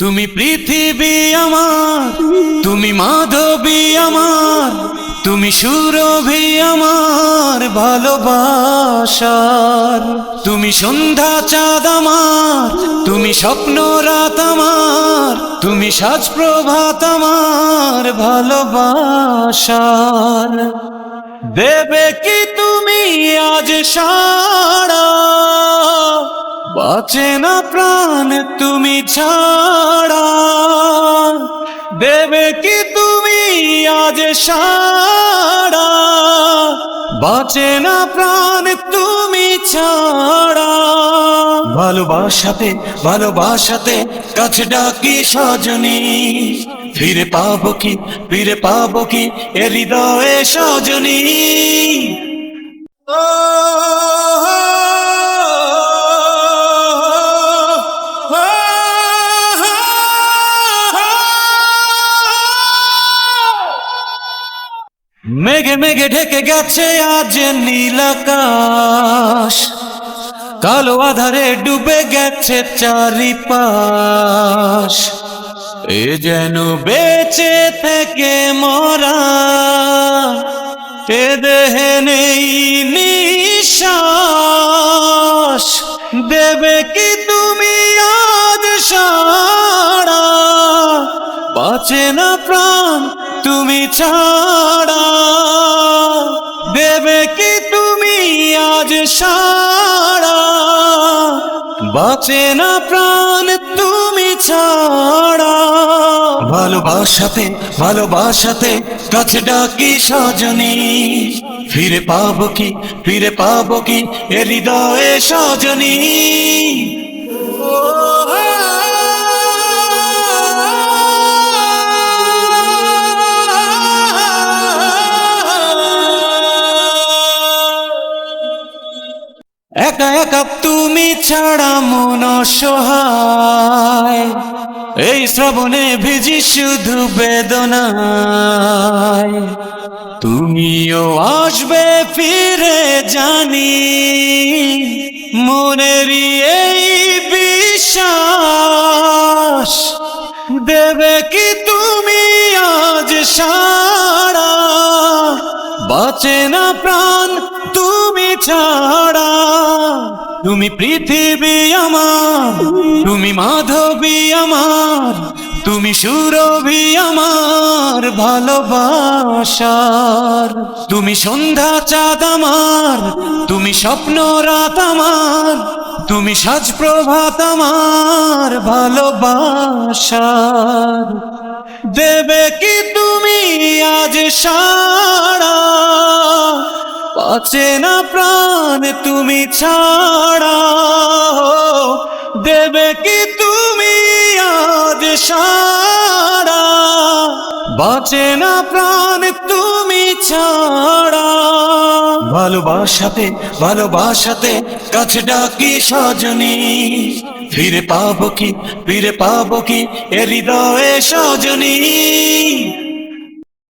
তুমি পৃথিবী আমার, তুমি মাধবী আমার, তুমি সুরভি আমার ভালোবাসার। তুমি সন্ধ্যা চাঁদ আমার, তুমি স্বপ্ন রাত আমার, তুমি সাজ প্রভাত আমার ভালোবাসার। দেবে কি তুমি আজ সাড়া, বাঁচে না প্রাণ তুমি ছাড়া। দেবে কি তুমি আজ সাড়া, বাঁচে না প্রাণ তুমি ছাড়া। ভালোবাসাতে ভালোবাসাতে কাছে ডাকি সজনী, ফিরে পাবো কি ফিরে পাবো কি এ হৃদয়ে সজনী। মেঘে মেঘে ঢেকে গেছে আজ নীল আকাশ, কালো আধারে ডুবে গেছে চারিপাশ। এ যেন বেঁচে থেকে মরা, এ দেহে নেই নিঃশ্বাস। দেবে কি তুমি আজ সাড়া, বাঁচে না প্রাণ তুমি ছাড়া। দেবে কি তুমি আজ সাড়া, বাঁচে না প্রাণ তুমি ছাড়া। ভালোবাসাতে ভালোবাসাতে কাছে ডাকি সজনী, ফিরে পাবো কি ফিরে পাবো কি এ হৃদয়ে সজনী। একা একা তুমি ছাড়া মন অসহায়, এই শ্রাবণে ভিজি শুধু বেদনায়। তুমিও আসবে ফিরে জানি, মনেরই এই বিশ্বাস। দেবে কি তুমি আজ সাড়া, বাঁচে না প্রাণ তুমি ছাড়া। তুমি পৃথিবী আমার, তুমি মাধবী আমার, তুমি সুরভি আমার ভালোবাসার। তুমি সন্ধ্যা চাঁদ আমার, তুমি স্বপ্ন রাত আমার, তুমি সাজ প্রভাত আমার ভালোবাসার। দেবে কি তুমি আজ সাড়া, বাঁচে না প্রাণ তুমি ছাড়া। দেবে কি তুমি আজ সাড়া, বাঁচে না প্রাণ তুমি ছাড়া। ভালোবাসাতে ভালোবাসাতে কাছে ডাকি সজনী, ফিরে পাবো কি ফিরে পাবো কি এ হৃদয়ে সজনী।